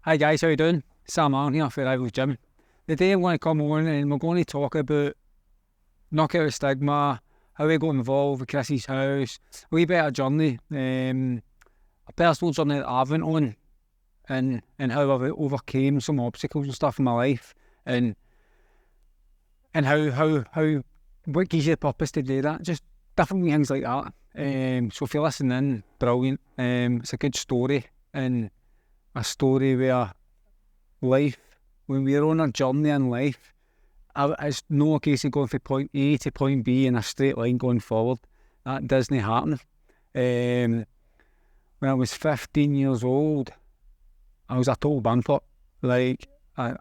Hi guys, how you doing? Sam Allen here for Rivals Gym. Today I'm going to come on and we're going to talk about knockout stigma, how we got involved with Chrissy's house, a wee bit of a journey, a personal journey that I've went on and how I've overcame some obstacles and stuff in my life and how what gives you the purpose to do that, just different things like that. So if you're listening, brilliant. It's a good story and a story where life, when we're on a journey in life, it's no case of going from point A to point B in a straight line going forward. That doesn't happen. When I was 15 years old, I was a total banpot. Like, I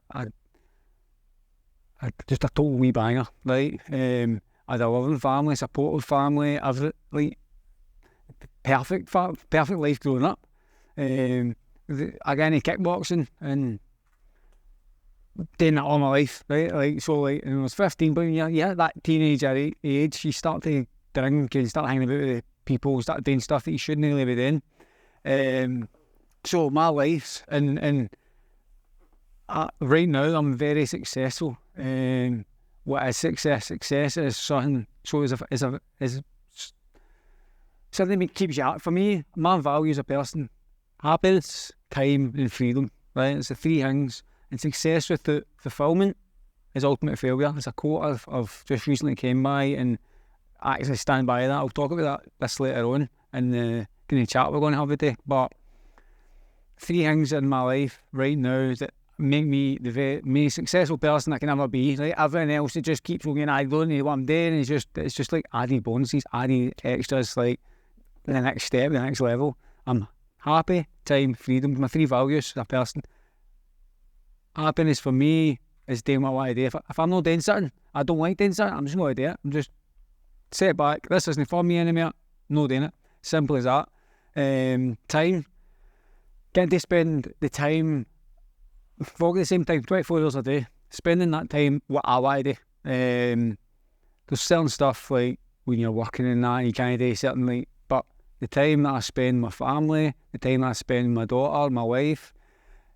just a total wee banger. Right? I had a loving family, supportive family, perfect life growing up. I got into kickboxing and doing that all my life, right? When I was 15, but yeah, that teenage age, you start to drink and start hanging about with people, start doing stuff that you shouldn't really be doing. So my life, and right now I'm very successful. What is success? Success is something. So is something that keeps you happy. For me, my value as a person: happiness, time, and freedom. Right? It's the three things. And success without fulfillment is ultimate failure. It's a quote I've just recently came by, and I actually stand by that. I'll talk about this later on in the kind of chat we're going to have today. But three things in my life right now that make me the most successful person I can ever be. Right? Everything else, it just keeps going. I don't know what I'm doing. It's just like added bonuses, added extras, like the next step, the next level. I'm happy, time, freedom. My three values as a person. Happiness for me is doing what I want to do. If I'm not doing something, I don't like doing something, I'm just not going to do it. I'm just set back. This isn't for me anymore. No doing it. Simple as that. Time. Getting to spend the time, for the same time, 24 hours a day. Spending that time what I want to do. There's certain stuff like when you're working and that, you can't do certain but the time that I spend with my family, the time that I spend with my daughter, my wife,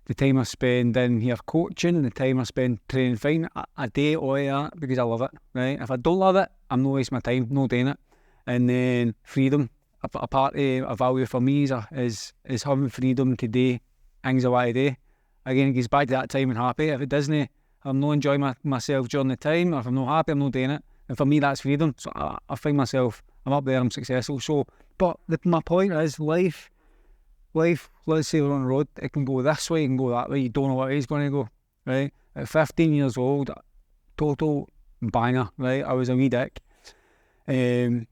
the time I spend in here coaching and the time I spend training fine, I do all of that because I love it, right? If I don't love it, I'm not wasting my time, not doing it. And then freedom, a part of a value for me is having freedom to do things I want to do. Again, it goes back to that time and happy. If it doesn't, I'm not enjoying myself during the time. If I'm not happy, I'm not doing it. And for me, that's freedom. So I find myself, I'm up there, I'm successful. So, but my point is life, let's say we're on the road, it can go this way, it can go that way, you don't know what way it's going to go, right? At 15 years old, total banger, right? I was a wee dick. If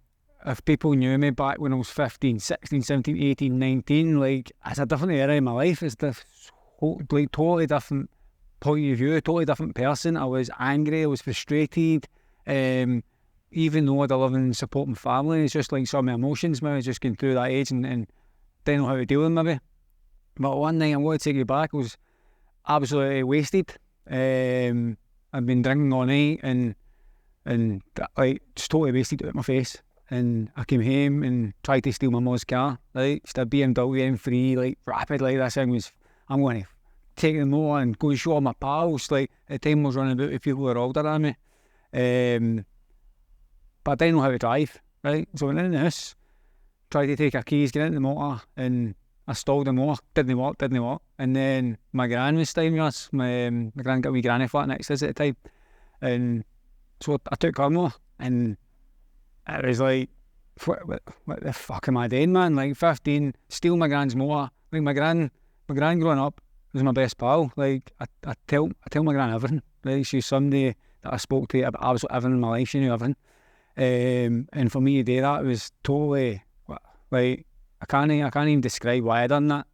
people knew me back when I was 15, 16, 17, 18, 19, like, it's a different era in my life. It's totally different point of view, a totally different person. I was angry, I was frustrated, even though I'd love and support my family. It's just like some of my emotions, man, I was just going through that age and didn't know how to deal with them maybe. But one night I want to take you back, I was absolutely wasted. I'd been drinking all night and like just totally wasted out of my face. And I came home and tried to steal my mum's car, right? It's a BMW M3, like rapidly. This thing was, I'm going to take them over and go and show all my pals. Like at the time I was running about with people who were older than me. But I didn't know how to drive, right? So I went in the house, tried to take her keys, get into the motor, and I stalled the motor. Didn't work. And then my gran was staying with us. My gran got a wee granny flat next to us at the time. And so I took her motor, and it was like, what the fuck am I doing, man? Like 15, steal my gran's motor. Like my gran growing up was my best pal. Like I tell my gran everything. Like she's somebody that I spoke to about absolutely everything in my life. She knew everything. And for me to do that was totally, like, I can't even describe why I done that.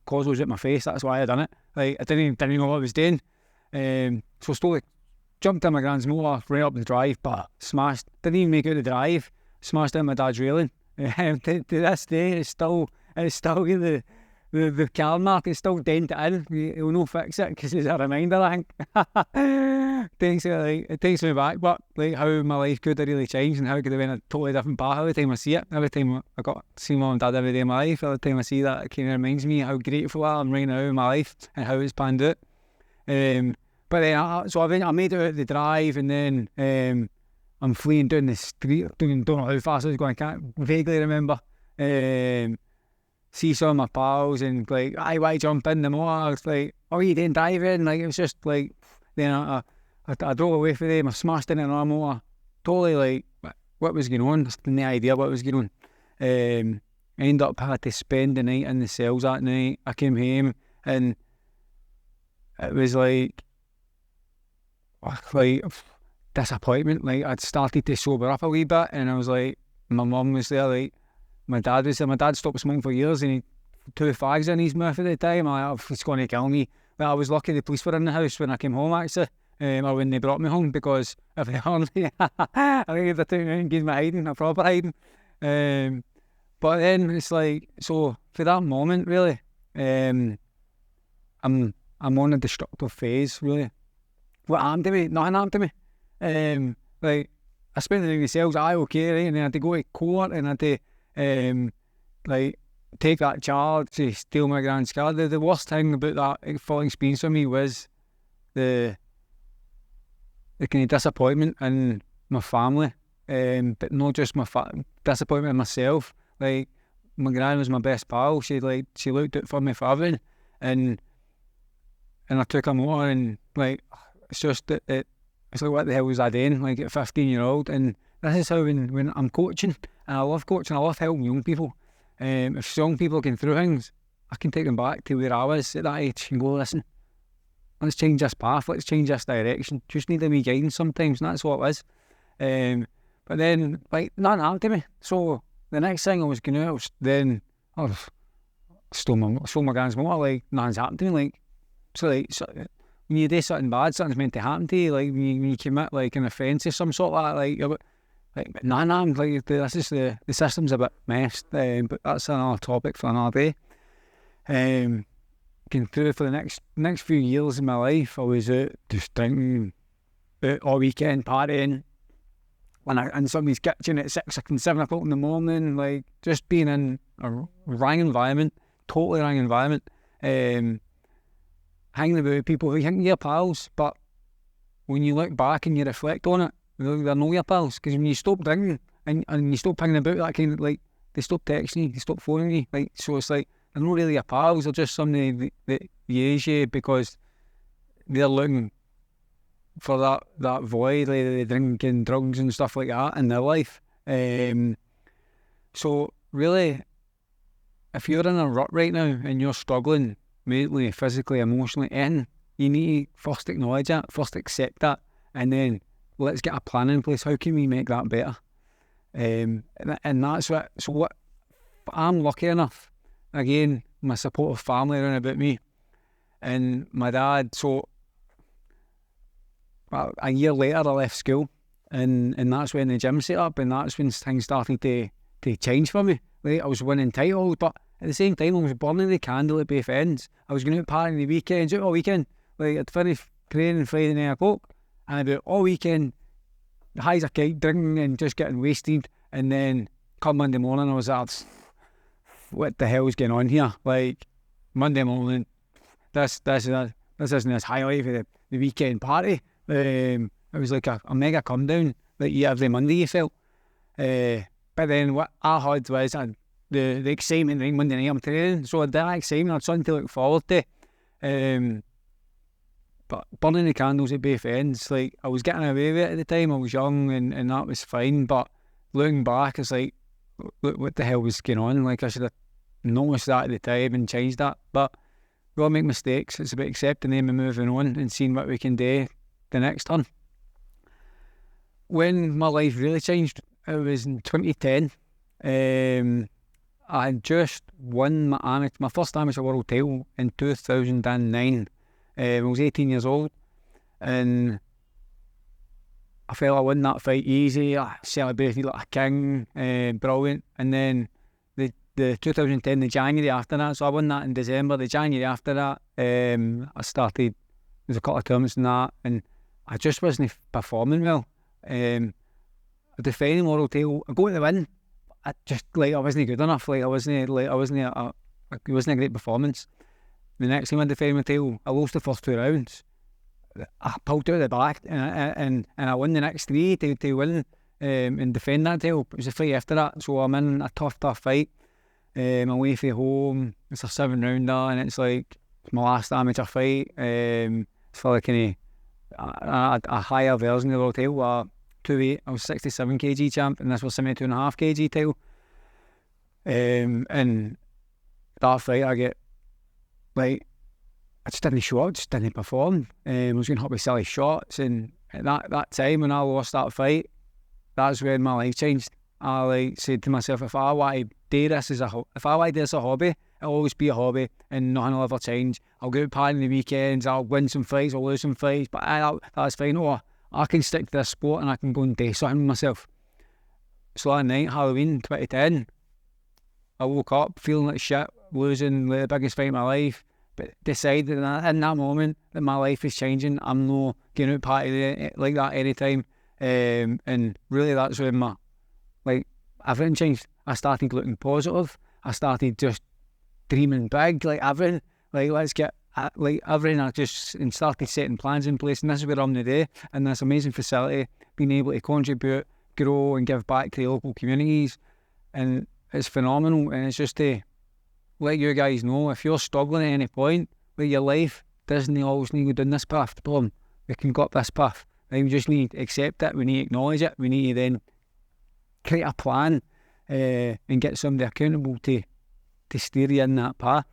Cause was at my face, that's why I done it. Like I didn't even know what I was doing. So slowly jumped in my gran's motor, ran up the drive, but smashed. Didn't even make it out the drive. Smashed in my dad's railing. To this day, it's still got the the car mark is still dented in. He'll no fix it because it's a reminder, I think. It takes me back, but like how my life could have really changed and how it could have been a totally different path every time I see it. Every time I got to see mum and dad every day of my life, every time I see that, it kind of reminds me how grateful I am right now in my life and how it's panned out. But then, I made it out the drive, and then I'm fleeing down the street. Don't know how fast I was going. I can't vaguely remember. See some of my pals and like, why jump in the motor? It's like, oh, you didn't dive in. Like, it was just like, then I drove away from them. I smashed in another motor. Totally like, what was going on? Just no idea what was going on. I ended up had to spend the night in the cells that night. I came home and it was like disappointment. Like, I'd started to sober up a wee bit, and I was like, my mum was there, like, my dad was there. My dad stopped smoking for years, and he 2 fags in his mouth at the time. It's going to kill me. But I was lucky the police were in the house when I came home, actually, or when they brought me home, because if they weren't, I think they'd taken out and given me hiding, a proper hiding. But then it's like, so for that moment, really, I'm on a destructive phase, really. What happened to me? Nothing happened to me. Like, I spent the night in the cells, okay, right? And then I had to go to court, and I had to like take that charge to steal my grand's car. The worst thing about that full experience for me was the kind of disappointment in my family, but not just my disappointment in myself. Like, my gran was my best pal. She looked out for me for everything, and I took her motor, and like, it's just that it's like, what the hell was I doing? Like, at 15-year-old, and this is how when I'm coaching, and I love coaching, I love helping young people. If young people are going through things, I can take them back to where I was at that age and go, listen, let's change this path, let's change this direction. Just need a wee guidance sometimes, and that's what it was. But then, like, nothing happened to me. So the next thing I was going to do, I stole my grand's motor. Like, nothing's happened to me. Like, so when you do something bad, something's meant to happen to you. Like, when you commit like an offence of some sort like that, like, you're like, nah, like, this is the system's a bit messed, but that's another topic for another day. Going through for the next few years of my life, I was out just drinking, out all weekend, partying, in somebody's kitchen at 6 and 7 o'clock in the morning, like, just being in a wrong environment, totally wrong environment, hanging about with people who think you're pals, but when you look back and you reflect on it, they're not your pals, because when you stop drinking and you stop hanging about that kind of, like, they stop texting you, they stop phoning you, like, so it's like, they're not really your pals, they're just somebody that use you because they're looking for that void, like the drinking, drugs and stuff like that in their life. So really, if you're in a rut right now and you're struggling mentally, physically, emotionally, you need to first acknowledge that, first accept that, and then let's get a plan in place. How can we make that better? And that's what I'm lucky enough. Again, my supportive family around about me, and my dad. So a year later, I left school, and that's when the gym set up, and that's when things started to change for me. Like, I was winning titles, but at the same time, I was burning the candle at both ends. I was going out partying the weekends, out all weekend. Like, I'd finish training Friday 9 o'clock, and about all weekend, high as a kite, drinking and just getting wasted. And then come Monday morning, I was like, what the hell's going on here? Like, Monday morning, this isn't this highlight for the weekend party. It was like a mega come down, like every Monday you felt. But then what I had was the excitement, right? Monday night I'm training, so I had that excitement, I had something to look forward to. But burning the candles at both ends, like, I was getting away with it at the time. I was young and that was fine, but looking back, it's like, look, what the hell was going on? Like, I should have noticed that at the time and changed that. But we all make mistakes. It's about accepting them and moving on and seeing what we can do the next turn. When my life really changed, it was in 2010. I had just won my first amateur world title in 2009. I was 18 years old, and I felt I won that fight easy. I celebrated like a king, brilliant. And then the the 2010, the January after that. So I won that in December. The January after that, I started, there's a couple of tournaments in that, and I just wasn't performing well. The final world title, I go to the win. I just I wasn't good enough. It wasn't a great performance. The next time I defended my title, I lost the first 2 rounds. I pulled out of the back and I won the next 3 to win and defend that title. It was a fight after that, so I'm in a tough fight. I'm away from home. It's a 7-rounder, and it's my last amateur fight. It's for a higher version of the world title. 2-8. I was 67 kg champ, and this was 72.5 kg title. And that fight, I get I just didn't show up, just didn't perform. I was getting hit with silly shots, and at that time when I lost that fight, that's when my life changed. I said to myself, if I want to do this as a hobby, it'll always be a hobby, and nothing will ever change. I'll go out partying the weekends, I'll win some fights, I'll lose some fights, but that's fine. Or I can stick to this sport and I can go and do something with myself. So that night, Halloween 2010, I woke up feeling like shit, losing the biggest fight of my life, but decided in that moment that my life is changing. I'm not going out partying like that anytime. And really that's when everything changed. I started looking positive. I started just dreaming big, everything. Let's get everything. And started setting plans in place, and this is where I'm today, in this amazing facility, being able to contribute, grow and give back to the local communities, and it's phenomenal. And it's just to let you guys know, if you're struggling at any point with your life, doesn't always need to go down this path. Boom, we can go up this path. We just need to accept it, we need to acknowledge it, we need to then create a plan and get somebody accountable to steer you in that path.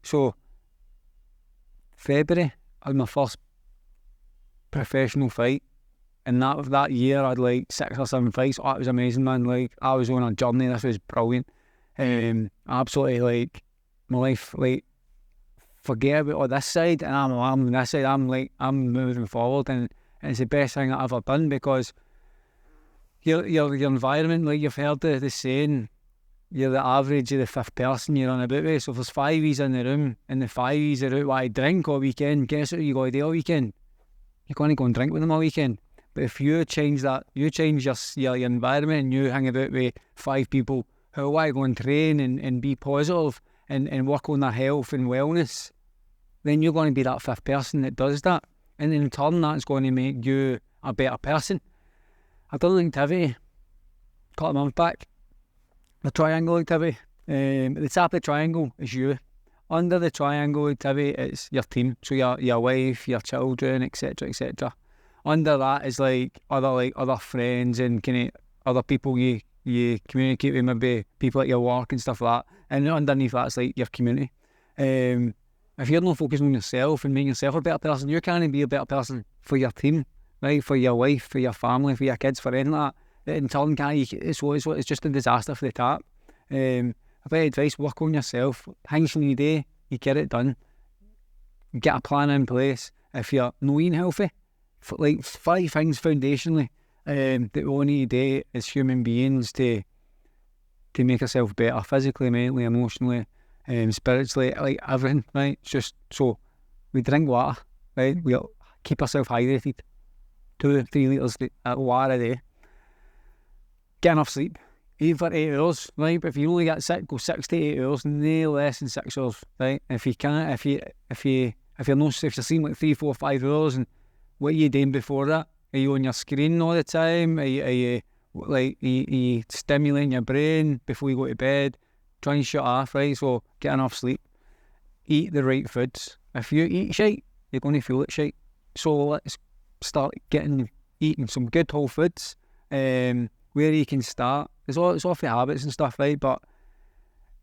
So February, I had my first professional fight, and that year I had 6 or 7 fights. Oh, it was amazing, man. I was on a journey. This was brilliant. Absolutely, my life, forget about all this side, and I'm on this side. I'm moving forward, and it's the best thing I've ever done, because your environment, you've heard the saying, you're the average of the 5th person you're on about with. So if there's 5 of you in the room, and the 5 of you are out while drink all weekend, guess what you got to do all weekend? You're going to go and drink with them all weekend. But if you change that, you change your environment, and you hang about with 5 people who want to go and train and be positive and work on their health and wellness, then you're going to be that 5th person that does that. And in turn, that's going to make you a better person. I done an activity a couple of months back, the triangle activity. The top of the triangle is you. Under the triangle activity, it's your team. So your wife, your children, etc., etc. Under that is other friends and kind of other people you communicate with, maybe people at your work and stuff like that. And underneath that's your community. If you're not focusing on yourself and making yourself a better person, you can't be a better person for your team, right? For your wife, for your family, for your kids, for anything like that. In turn, it's just a disaster for the tap. A bit of advice: work on yourself. Things you need to do, you get it done. Get a plan in place. If you're not eating healthy, 5 things foundationally that we all need to do as human beings to make yourself better, physically, mentally, emotionally, spiritually, everything, right? It's just so we drink water, right? We'll keep ourselves hydrated, 2-3 litres of water a day. Get enough sleep, even for 8 hours, right? But if you only get go 6 to 8 hours, no less than 6 hours, right? If you can't, if you're sleeping 3, 4, 5 hours, and what are you doing before that? Are you on your screen all the time? Are you stimulating your brain before you go to bed? Try and shut off, right? So get enough sleep. Eat the right foods. If you eat shite, you're going to feel it shite. So let's start eating some good whole foods. Where you can start. It's off the habits and stuff, right? But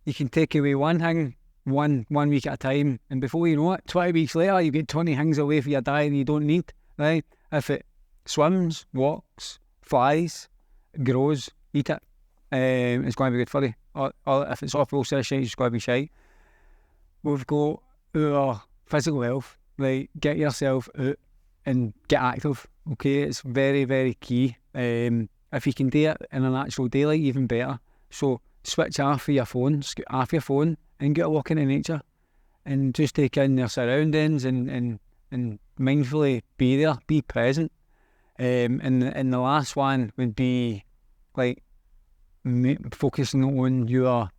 you can take away one thing one week at a time, and before you know it, 20 weeks later, you get 20 things away from your diet and you don't need, right? If it swims, walks, flies, grows, eat it. It's going to be good for you. Or if it's off processed shite, it's going to be shite. We've got our physical health, right? Get yourself out and get active, okay? It's very, very key. If you can do it in an actual daylight, even better. So switch off of your phone, scoot off your phone, and get a walk into nature, and just take in their surroundings and mindfully be there, be present. And the last one would be like focusing on your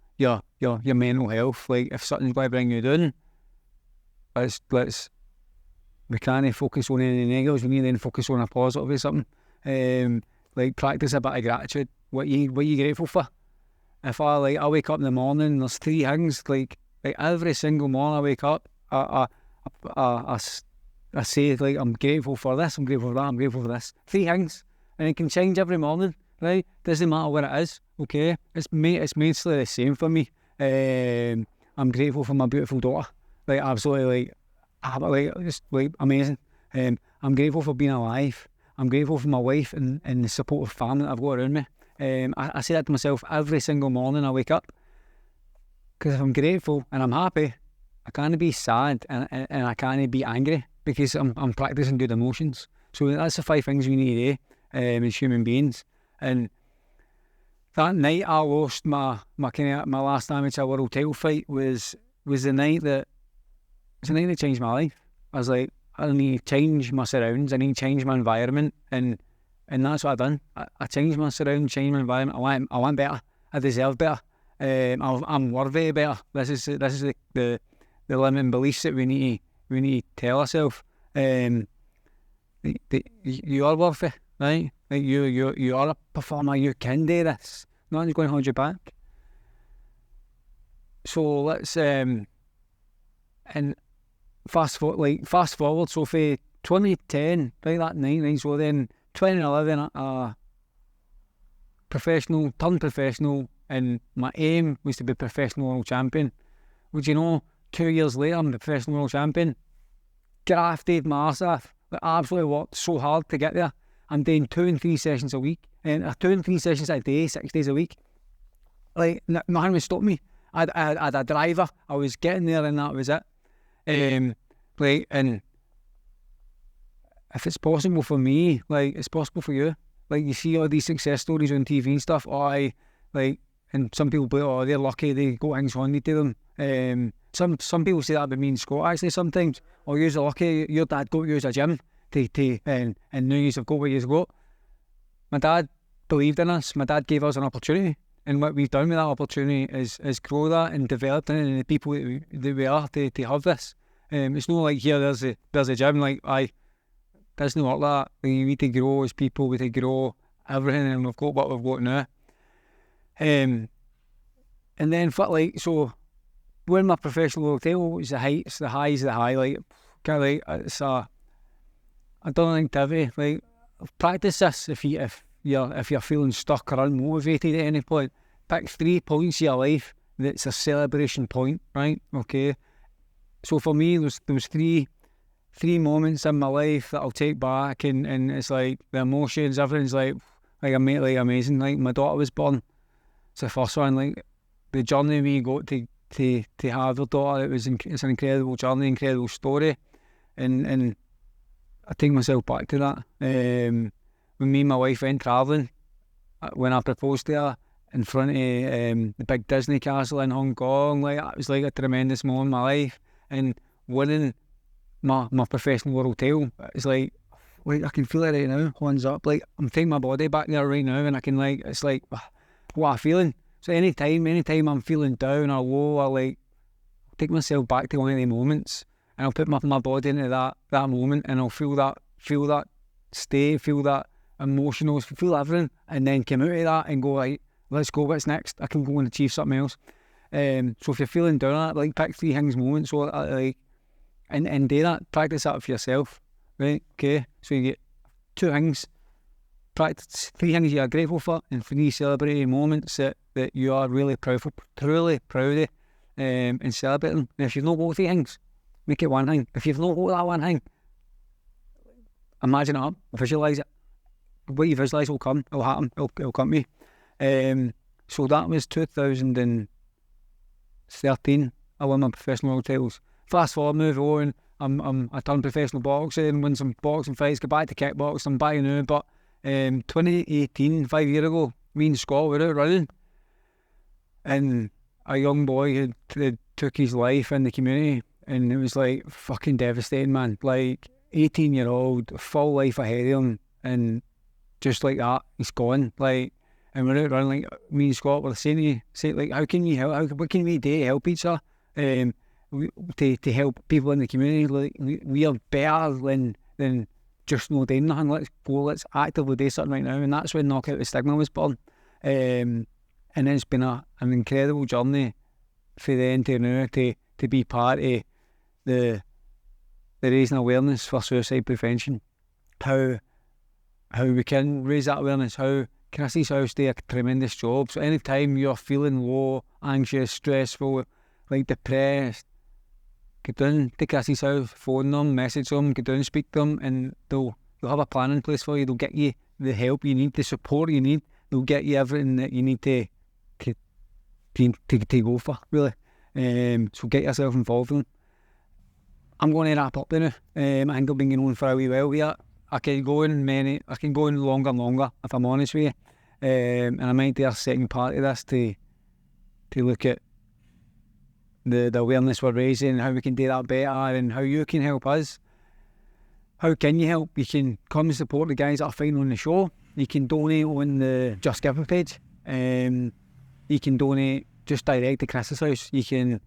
mental health. Like if something's going to bring you down, we can't focus on any negatives. We need to then focus on a positive or something. Like practice a bit of gratitude. What you grateful for? If I wake up in the morning, there's three things. Like every single morning I wake up, I say like I'm grateful for this, I'm grateful for that, I'm grateful for this. Three things, and it can change every morning. Right? Doesn't matter what it is. Okay, it's mostly the same for me. I'm grateful for my beautiful daughter. Like absolutely, just amazing. I'm grateful for being alive. I'm grateful for my wife and the supportive family that I've got around me. I say that to myself every single morning I wake up. Because if I'm grateful and I'm happy, I can't be sad and I can't be angry because I'm practicing good emotions. So that's the 5 things we need to do as human beings. And that night I lost my last amateur world title fight was the night that changed my life. I was like, I need to change my surroundings, I need to change my environment, and that's what I done. I changed my surroundings, changed my environment. I want better. I deserve better. I'm worthy of better. This is the limiting beliefs that we need to tell ourselves. You are worthy, right? Like you are a performer. You can do this. Nothing's going to hold you back. So let's and fast forward. So for 2010, right, that night. So then 2011, turned professional, and my aim was to be professional world champion. Would you know, 2 years later, I'm the professional world champion. Grafted my arse off. Like, absolutely worked so hard to get there. I'm doing 2 and 3 sessions a week, and 2 and 3 sessions a day, 6 days a week. Like, nothing would stop me. I had a driver. I was getting there, and that was it. And if it's possible for me, like, it's possible for you. Like, you see all these success stories on TV and stuff. And some people be, oh, they're lucky, they got things handed to them. Some people say that about me and Scott, actually, sometimes. Oh, you're lucky, your dad got you as a gym, and now you've got what you've got. My dad believed in us. My dad gave us an opportunity. And what we've done with that opportunity is grow that and develop it in the people that we are to have this. It's not like here, there's a gym, like, doesn't work like that. We need to grow as people, we need to grow everything, and we've got what we've got now. And then so when my professional world title was the heights, the highs, the high, like, kind of like, it's I don't think activity. Like, practice this if you're feeling stuck or unmotivated at any point. Pick 3 points of your life that's a celebration point, right? Okay. So for me, there was three moments in my life that I'll take back, and it's like the emotions, everything's like amazing. Like, my daughter was born. It's the first one. Like, the journey we got to have our daughter, it's an incredible journey, incredible story, and I take myself back to that. When me and my wife went travelling, when I proposed to her in front of the big Disney castle in Hong Kong, like, it was like a tremendous moment in my life. And winning my professional world title, it's like I can feel it right now, hands up. Like, I'm taking my body back there right now, and I can, like, it's like, what I'm feeling. So anytime I'm feeling down or low, I like take myself back to one of the moments, and I'll put my body into that moment, and I'll feel that state, feel that emotional, feel everything, and then come out of that and go, right, let's go, what's next? I can go and achieve something else. So if you're feeling down on it, like, pick 3 things moments, so like, and do that, practice that for yourself, right? Okay, so you get 2 things, practice 3 things you're grateful for, and 3 celebrating moments that you are really truly proud of, and celebrate them. And if you've not got 3 things, make it 1 thing. If you've not got that 1 thing, imagine it up, visualise it. What you visualise will come, it'll happen, it'll come to you. So that was 2013, I won my professional world titles. Fast forward, move on, I turned professional boxing, won some boxing fights, go back to kickboxing, I'm back now, but 2018, 5 years ago, me and Scott were out running, and a young boy had took his life in the community, and it was like fucking devastating, man. Like 18-year-old, full life ahead of him, and just like that, he's gone. Like, and we're out running, like me and Scott were saying like, how can you help? What can we do to help each other? To help people in the community. Like we are better than just not doing nothing. Let's actively do something right now, and that's when Knock Out the Stigma was born. And it's been an incredible journey for then to now to be part of the raising awareness for suicide prevention. How we can raise that awareness, how Chrissy's House do a tremendous job. So anytime you're feeling low, anxious, stressful, like depressed, go down to Chrissy's House, phone them, message them, go down and speak to them, and they'll have a plan in place for you. They'll get you the help you need, the support you need. They'll get you everything that you need to go for, really. So get yourself involved in them. I'm going to wrap up now. I think I've been going on for a wee while here. I can go on longer and longer, if I'm honest with you. And I might do a second part of this to look at the awareness we're raising, how we can do that better, and how you can help us. How can you help? You can come and support the guys that are fighting on the show. You can donate on the Just Give page. You can donate just direct to Chris's House. You can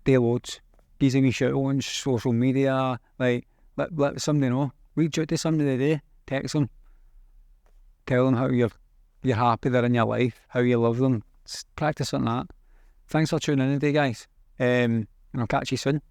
do loads. Give me shout on social media. Like, let somebody know. Reach out to somebody today. Text them. Tell them how you're happy they're in your life, how you love them. Practice on that. Thanks for tuning in today, guys. And I'll catch you soon.